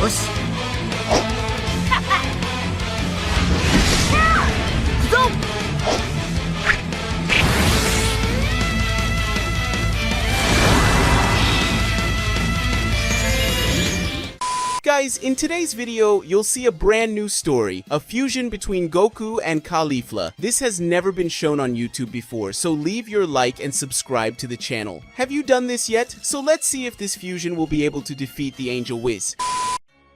よし行くぞ Guys, in today's video, you'll see a brand new story, a fusion between Goku and Caulifla. This has never been shown on YouTube before, so leave your like and subscribe to the channel. Have you done this yet? So let's see if this fusion will be able to defeat the angel Whis.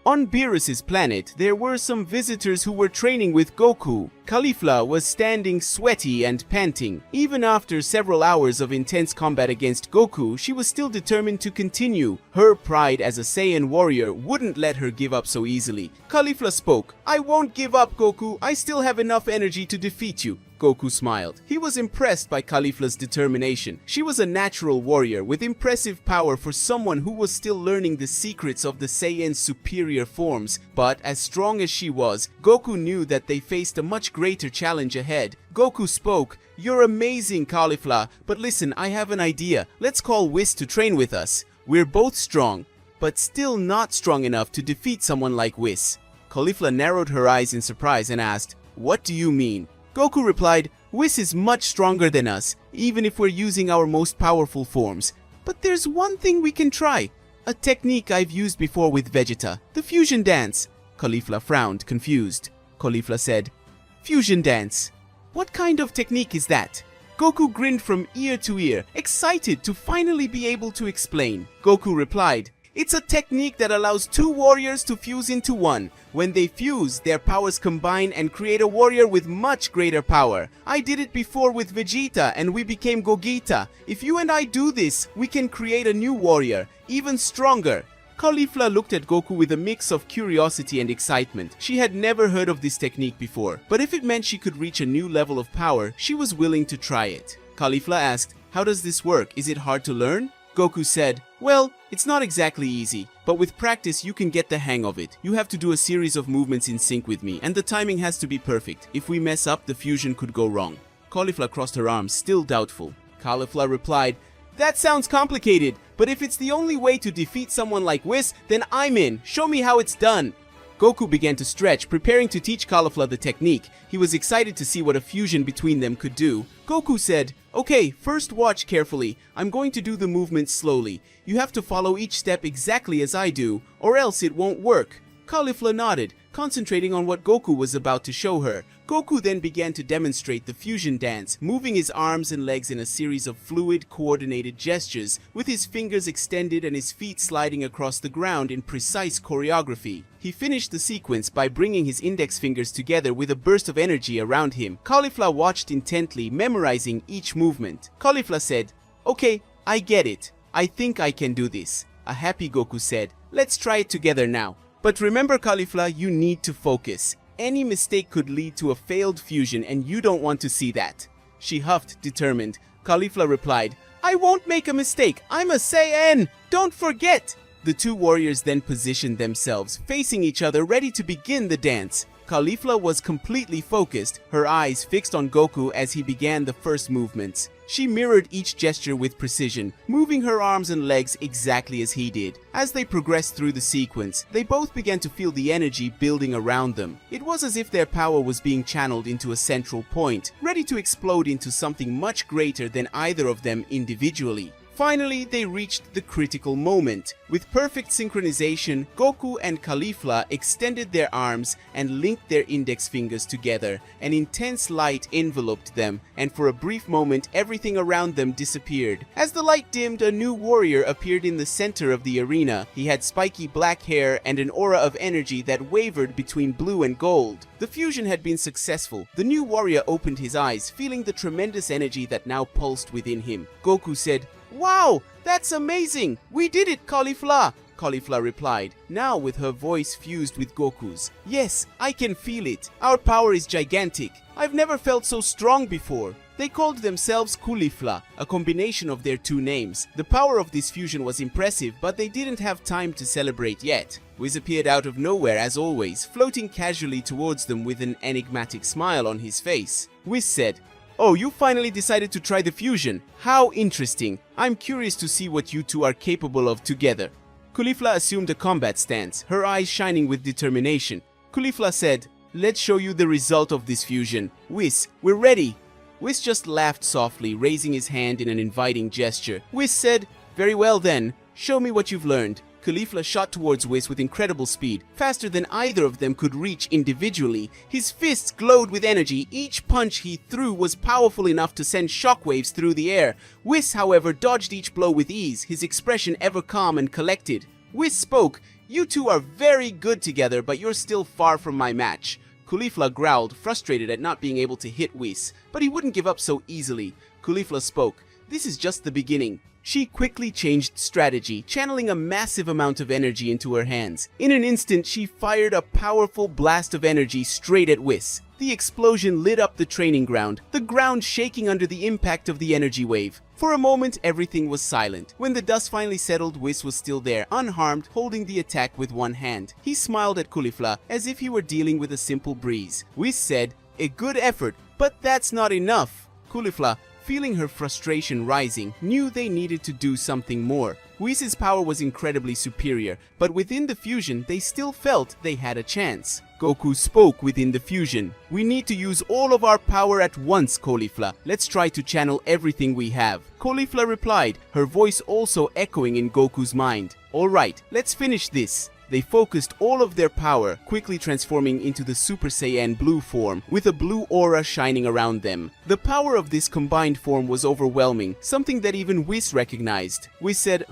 On Beerus's planet, there were some visitors who were training with Goku. Caulifla was standing sweaty and panting. Even after several hours of intense combat against Goku, she was still determined to continue. Her pride as a Saiyan warrior wouldn't let her give up so easily. Caulifla spoke, "I won't give up, Goku. I still have enough energy to defeat you." Goku smiled. He was impressed by Caulifla's determination. She was a natural warrior with impressive power for someone who was still learning the secrets of the Saiyan's superior forms. But as strong as she was, Goku knew that they faced a much greater challenge ahead. Goku spoke, "You're amazing, Caulifla, but listen, I have an idea. Let's call Whis to train with us. We're both strong, but still not strong enough to defeat someone like Whis." Caulifla narrowed her eyes in surprise and asked, "What do you mean?" Goku replied, "Whis is much stronger than us, even if we're using our most powerful forms. But there's one thing we can try. A technique I've used before with Vegeta, the fusion dance." Caulifla frowned, confused. Caulifla said, "Fusion dance? What kind of technique is that?" Goku grinned from ear to ear, excited to finally be able to explain. Goku replied, "It's a technique that allows two warriors to fuse into one. When they fuse, their powers combine and create a warrior with much greater power. I did it before with Vegeta and we became Gogeta. If you and I do this, we can create a new warrior, even stronger." Caulifla looked at Goku with a mix of curiosity and excitement. She had never heard of this technique before, but if it meant she could reach a new level of power, she was willing to try it. Caulifla asked, "How does this work? Is it hard to learn?" Goku said, "Well, it's not exactly easy, but with practice you can get the hang of it. You have to do a series of movements in sync with me, and the timing has to be perfect. If we mess up, the fusion could go wrong." Caulifla crossed her arms, still doubtful. Caulifla replied, "That sounds complicated, but if it's the only way to defeat someone like Whis, then I'm in. Show me how it's done." Goku began to stretch, preparing to teach Caulifla the technique. He was excited to see what a fusion between them could do. Goku said, "Okay, first watch carefully. I'm going to do the movements slowly. You have to follow each step exactly as I do, or else it won't work." Caulifla nodded, concentrating on what Goku was about to show her. Goku then began to demonstrate the fusion dance, moving his arms and legs in a series of fluid, coordinated gestures, with his fingers extended and his feet sliding across the ground in precise choreography. He finished the sequence by bringing his index fingers together with a burst of energy around him. Caulifla watched intently, memorizing each movement. Caulifla said, "Okay, I get it. I think I can do this." A happy Goku said, "Let's try it together now. But remember, Caulifla, you need to focus. Any mistake could lead to a failed fusion and you don't want to see that." She huffed, determined. Caulifla replied, "I won't make a mistake. I'm a Saiyan. Don't forget." The two warriors then positioned themselves, facing each other, ready to begin the dance. Caulifla was completely focused, her eyes fixed on Goku as he began the first movements. She mirrored each gesture with precision, moving her arms and legs exactly as he did. As they progressed through the sequence, they both began to feel the energy building around them. It was as if their power was being channeled into a central point, ready to explode into something much greater than either of them individually. Finally, they reached the critical moment. With perfect synchronization, Goku and Caulifla extended their arms and linked their index fingers together. An intense light enveloped them, and for a brief moment, everything around them disappeared. As the light dimmed, a new warrior appeared in the center of the arena. He had spiky black hair and an aura of energy that wavered between blue and gold. The fusion had been successful. The new warrior opened his eyes, feeling the tremendous energy that now pulsed within him. Goku said, "Wow, that's amazing! We did it, Caulifla!" Caulifla replied, now with her voice fused with Goku's. "Yes, I can feel it. Our power is gigantic. I've never felt so strong before." They called themselves Caulifla, a combination of their two names. The power of this fusion was impressive, but they didn't have time to celebrate yet. Whis appeared out of nowhere as always, floating casually towards them with an enigmatic smile on his face. Whis said, "Oh, you finally decided to try the fusion. How interesting. I'm curious to see what you two are capable of together." Caulifla assumed a combat stance, her eyes shining with determination. Caulifla said, "Let's show you the result of this fusion. Whis, we're ready." Whis just laughed softly, raising his hand in an inviting gesture. Whis said, "Very well then, show me what you've learned." Caulifla shot towards Whis with incredible speed, faster than either of them could reach individually. His fists glowed with energy. Each punch he threw was powerful enough to send shockwaves through the air. Whis, however, dodged each blow with ease, his expression ever calm and collected. Whis spoke, "You two are very good together, but you're still far from my match." Caulifla growled, frustrated at not being able to hit Whis, but he wouldn't give up so easily. Caulifla spoke, "This is just the beginning." She quickly changed strategy, channeling a massive amount of energy into her hands. In an instant, she fired a powerful blast of energy straight at Whis. The explosion lit up the training ground, the ground shaking under the impact of the energy wave. For a moment, everything was silent. When the dust finally settled, Whis was still there, unharmed, holding the attack with one hand. He smiled at Caulifla as if he were dealing with a simple breeze. Whis said, "A good effort, but that's not enough." Caulifla, feeling her frustration rising, knew they needed to do something more. Whis' power was incredibly superior, but within the fusion, they still felt they had a chance. Goku spoke within the fusion. "We need to use all of our power at once, Caulifla. Let's try to channel everything we have." Caulifla replied, her voice also echoing in Goku's mind. "All right, let's finish this." They focused all of their power, quickly transforming into the Super Saiyan Blue form, with a blue aura shining around them. The power of this combined form was overwhelming, something that even Whis recognized. Whis said,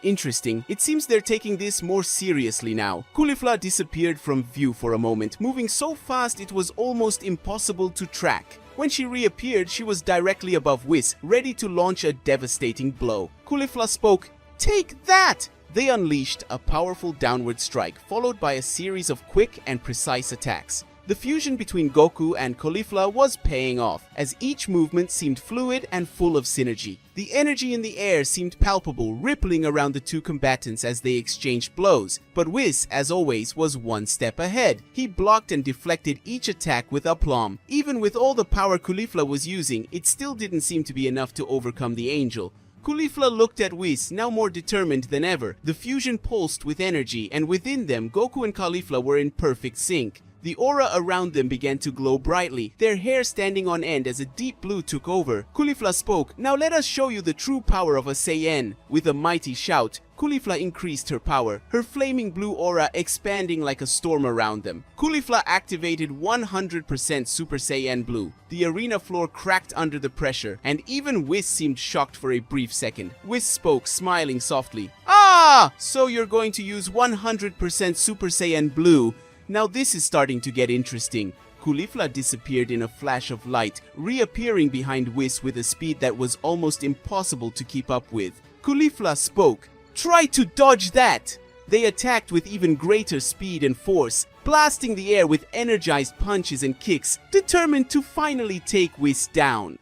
interesting. It seems they're taking this more seriously now." Caulifla disappeared from view for a moment, moving so fast it was almost impossible to track. When she reappeared, she was directly above Whis, ready to launch a devastating blow. Caulifla spoke, "Take that!" They unleashed a powerful downward strike, followed by a series of quick and precise attacks. The fusion between Goku and Caulifla was paying off, as each movement seemed fluid and full of synergy. The energy in the air seemed palpable, rippling around the two combatants as they exchanged blows. But Whis, as always, was one step ahead. He blocked and deflected each attack with aplomb. Even with all the power Caulifla was using, it still didn't seem to be enough to overcome the angel. Caulifla looked at Whis, now more determined than ever. The fusion pulsed with energy, and within them, Goku and Caulifla were in perfect sync. The aura around them began to glow brightly, their hair standing on end as a deep blue took over. Caulifla spoke, "Now let us show you the true power of a Saiyan." With a mighty shout, Caulifla increased her power, her flaming blue aura expanding like a storm around them. Caulifla activated 100% Super Saiyan Blue. The arena floor cracked under the pressure, and even Whis seemed shocked for a brief second. Whis spoke, smiling softly. "Ah! So you're going to use 100% Super Saiyan Blue. Now this is starting to get interesting." Caulifla disappeared in a flash of light, reappearing behind Whis with a speed that was almost impossible to keep up with. Caulifla spoke, "Try to dodge that!" They attacked with even greater speed and force, blasting the air with energized punches and kicks, determined to finally take Whis down.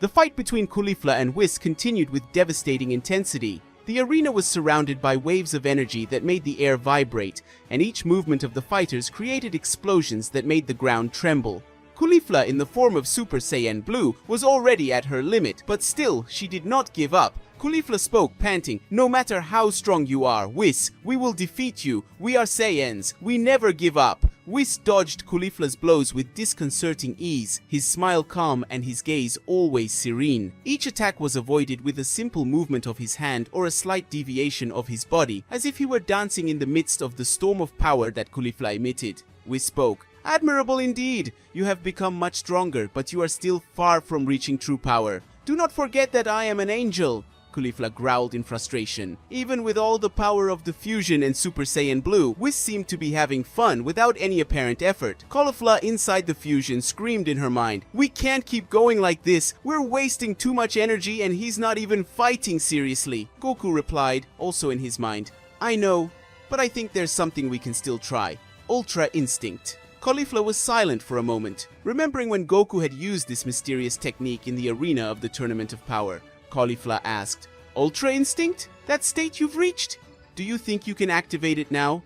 The fight between Caulifla and Whis continued with devastating intensity. The arena was surrounded by waves of energy that made the air vibrate, and each movement of the fighters created explosions that made the ground tremble. Caulifla, in the form of Super Saiyan Blue, was already at her limit, but still, she did not give up. Caulifla spoke, panting, "No matter how strong you are, Whis, we will defeat you. We are Saiyans. We never give up." Whis dodged Caulifla's blows with disconcerting ease, his smile calm and his gaze always serene. Each attack was avoided with a simple movement of his hand or a slight deviation of his body, as if he were dancing in the midst of the storm of power that Caulifla emitted. Whis spoke, "Admirable indeed. You have become much stronger, but you are still far from reaching true power. Do not forget that I am an angel." Caulifla growled in frustration. Even with all the power of the fusion and Super Saiyan Blue, Whis seemed to be having fun without any apparent effort. Caulifla inside the fusion screamed in her mind, "We can't keep going like this. We're wasting too much energy and he's not even fighting seriously." Goku replied, also in his mind, "I know, but I think there's something we can still try. Ultra Instinct." Caulifla was silent for a moment, remembering when Goku had used this mysterious technique in the arena of the Tournament of Power. Caulifla asked, "Ultra Instinct? That state you've reached? Do you think you can activate it now?"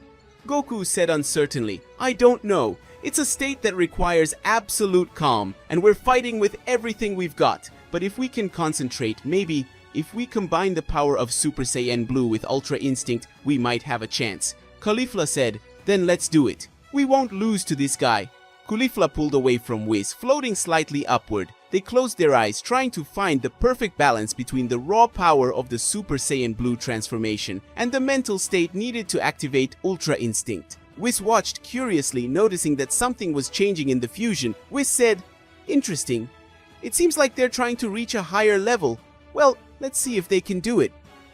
Goku said uncertainly, "I don't know. It's a state that requires absolute calm, and we're fighting with everything we've got. But if we can concentrate, maybe If we combine the power of Super Saiyan Blue with Ultra Instinct, we might have a chance. Caulifla said, then let's do it. We won't lose to this guy. Caulifla pulled away from Whis, floating slightly upward. They closed their eyes, trying to find the perfect balance between the raw power of the Super Saiyan Blue transformation and the mental state needed to activate Ultra Instinct. Whis watched curiously, noticing that something was changing in the fusion. Whis said, interesting. It seems like they're trying to reach a higher level. Well, let's see if they can do it.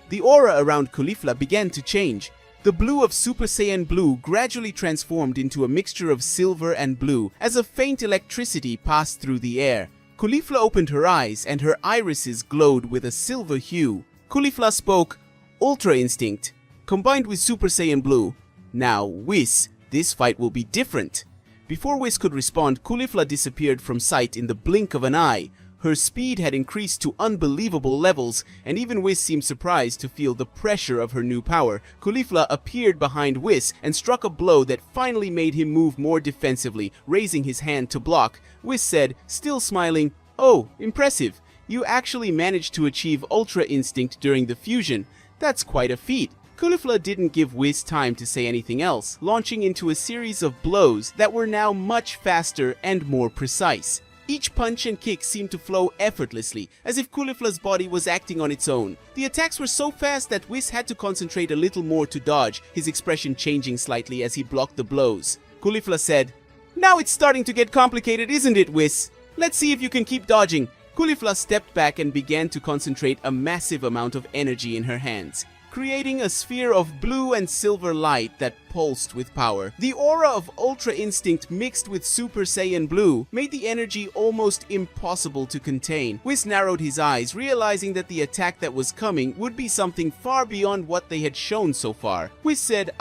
The aura around Caulifla began to change. The blue of Super Saiyan Blue gradually transformed into a mixture of silver and blue as a faint electricity passed through the air. Caulifla opened her eyes and her irises glowed with a silver hue. Caulifla spoke, Ultra Instinct, combined with Super Saiyan Blue. Now, Whis, this fight will be different. Before Whis could respond, Caulifla disappeared from sight in the blink of an eye. Her speed had increased to unbelievable levels, and even Whis seemed surprised to feel the pressure of her new power. Caulifla appeared behind Whis and struck a blow that finally made him move more defensively, raising his hand to block. Whis said, still smiling, oh, impressive. You actually managed to achieve Ultra Instinct during the fusion. That's quite a feat. Caulifla didn't give Whis time to say anything else, launching into a series of blows that were now much faster and more precise. Each punch and kick seemed to flow effortlessly, as if Caulifla's body was acting on its own. The attacks were so fast that Whis had to concentrate a little more to dodge, his expression changing slightly as he blocked the blows. Caulifla said, now it's starting to get complicated, isn't it, Whis? Let's see if you can keep dodging. Caulifla stepped back and began to concentrate a massive amount of energy in her hands, creating a sphere of blue and silver light that pulsed with power. The aura of Ultra Instinct mixed with Super Saiyan Blue made the energy almost impossible to contain. Whis narrowed his eyes, realizing that the attack that was coming would be something far beyond what they had shown so far. Whis said,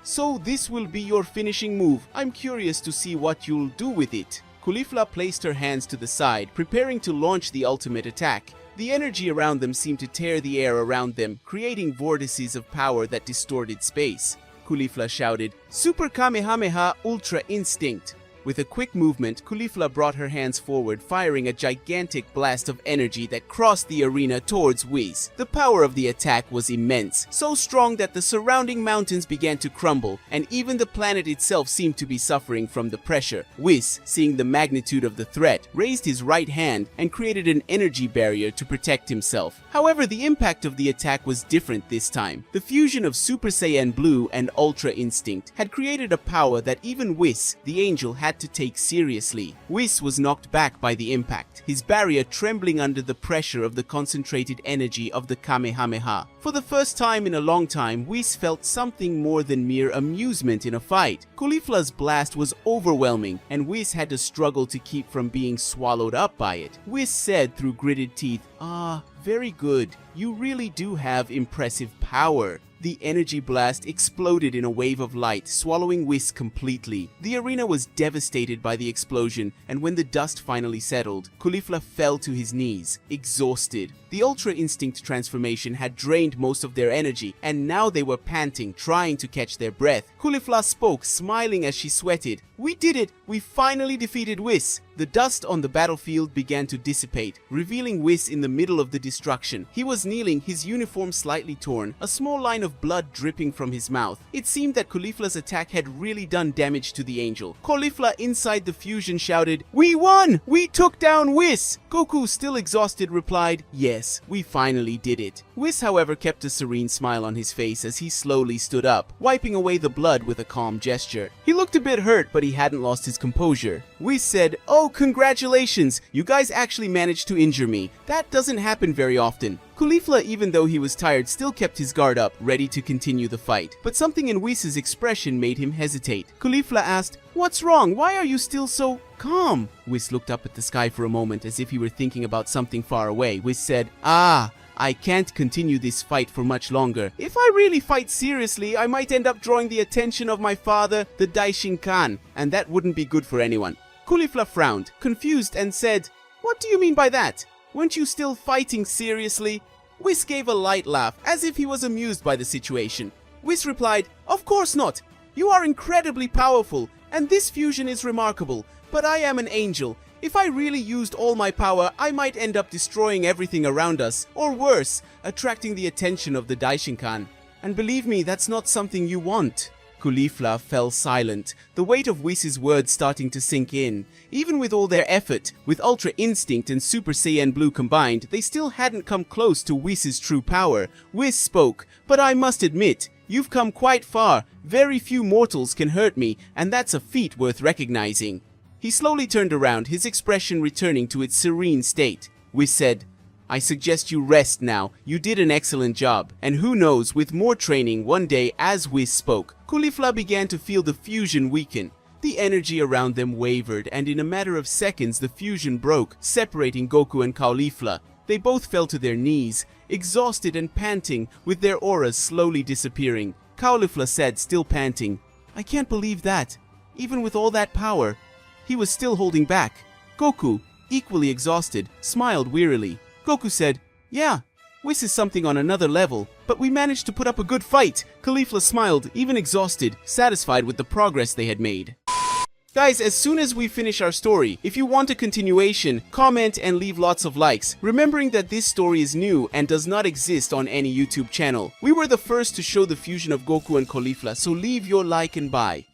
so this will be your finishing move. I'm curious to see what you'll do with it. Caulifla placed her hands to the side, preparing to launch the ultimate attack. The energy around them seemed to tear the air around them, creating vortices of power that distorted space. Caulifla shouted, Super Kamehameha Ultra Instinct! With a quick movement, Caulifla brought her hands forward, firing a gigantic blast of energy that crossed the arena towards Whis. The power of the attack was immense, so strong that the surrounding mountains began to crumble, and even the planet itself seemed to be suffering from the pressure. Whis, seeing the magnitude of the threat, raised his right hand and created an energy barrier to protect himself. However, the impact of the attack was different this time. The fusion of Super Saiyan Blue and Ultra Instinct had created a power that even Whis, the angel, had to take seriously. Whis was knocked back by the impact, his barrier trembling under the pressure of the concentrated energy of the Kamehameha. For the first time in a long time, Whis felt something more than mere amusement in a fight. Caulifla's blast was overwhelming, and Whis had to struggle to keep from being swallowed up by it. Whis said through gritted teeth, very good. You really do have impressive power. The energy blast exploded in a wave of light, swallowing Whis completely. The arena was devastated by the explosion, and when the dust finally settled, Caulifla fell to his knees, exhausted. The Ultra Instinct transformation had drained most of their energy, and now they were panting, trying to catch their breath. Caulifla spoke, smiling as she sweated. We did it! We finally defeated Whis! The dust on the battlefield began to dissipate, revealing Whis in the middle of the destruction. He was kneeling, his uniform slightly torn, a small line of blood dripping from his mouth. It seemed that Caulifla's attack had really done damage to the angel. Caulifla inside the fusion shouted, We won! We took down Whis! Goku, still exhausted, replied, Yes, we finally did it. Whis, however, kept a serene smile on his face as he slowly stood up, wiping away the blood with a calm gesture. He looked a bit hurt, but he hadn't lost his composure. Whis said, Oh, congratulations! You guys actually managed to injure me. That doesn't happen very often. Caulifla, even though he was tired, still kept his guard up, ready to continue the fight. But something in Whis' expression made him hesitate. Caulifla asked, What's wrong? Why are you still so calm? Whis looked up at the sky for a moment as if he were thinking about something far away. Whis said, I can't continue this fight for much longer. If I really fight seriously, I might end up drawing the attention of my father, the Daishin Khan, and that wouldn't be good for anyone. Caulifla frowned, confused, and said, What do you mean by that? Weren't you still fighting seriously? Whis gave a light laugh, as if he was amused by the situation. Whis replied, Of course not! You are incredibly powerful, and this fusion is remarkable, but I am an angel. If I really used all my power, I might end up destroying everything around us, or worse, attracting the attention of the Daishinkan. And believe me, that's not something you want." Caulifla fell silent, the weight of Whis' words starting to sink in. Even with all their effort, with Ultra Instinct and Super Saiyan Blue combined, they still hadn't come close to Whis' true power. Whis spoke, "But I must admit, you've come quite far. Very few mortals can hurt me, and that's a feat worth recognizing." He slowly turned around, his expression returning to its serene state. Whis said, "I suggest you rest now. You did an excellent job. And who knows, with more training, one day," as Whis spoke, Caulifla began to feel the fusion weaken. The energy around them wavered, and in a matter of seconds the fusion broke, separating Goku and Caulifla. They both fell to their knees, exhausted and panting, with their auras slowly disappearing. Caulifla said, still panting, "I can't believe that. Even with all that power." He was still holding back. Goku, equally exhausted, smiled wearily. Goku said, "Yeah, Whis is something on another level, but we managed to put up a good fight." Caulifla smiled, even exhausted, satisfied with the progress they had made. Guys, as soon as we finish our story, if you want a continuation, comment and leave lots of likes, remembering that this story is new and does not exist on any YouTube channel. We were the first to show the fusion of Goku and Caulifla, so leave your like and bye.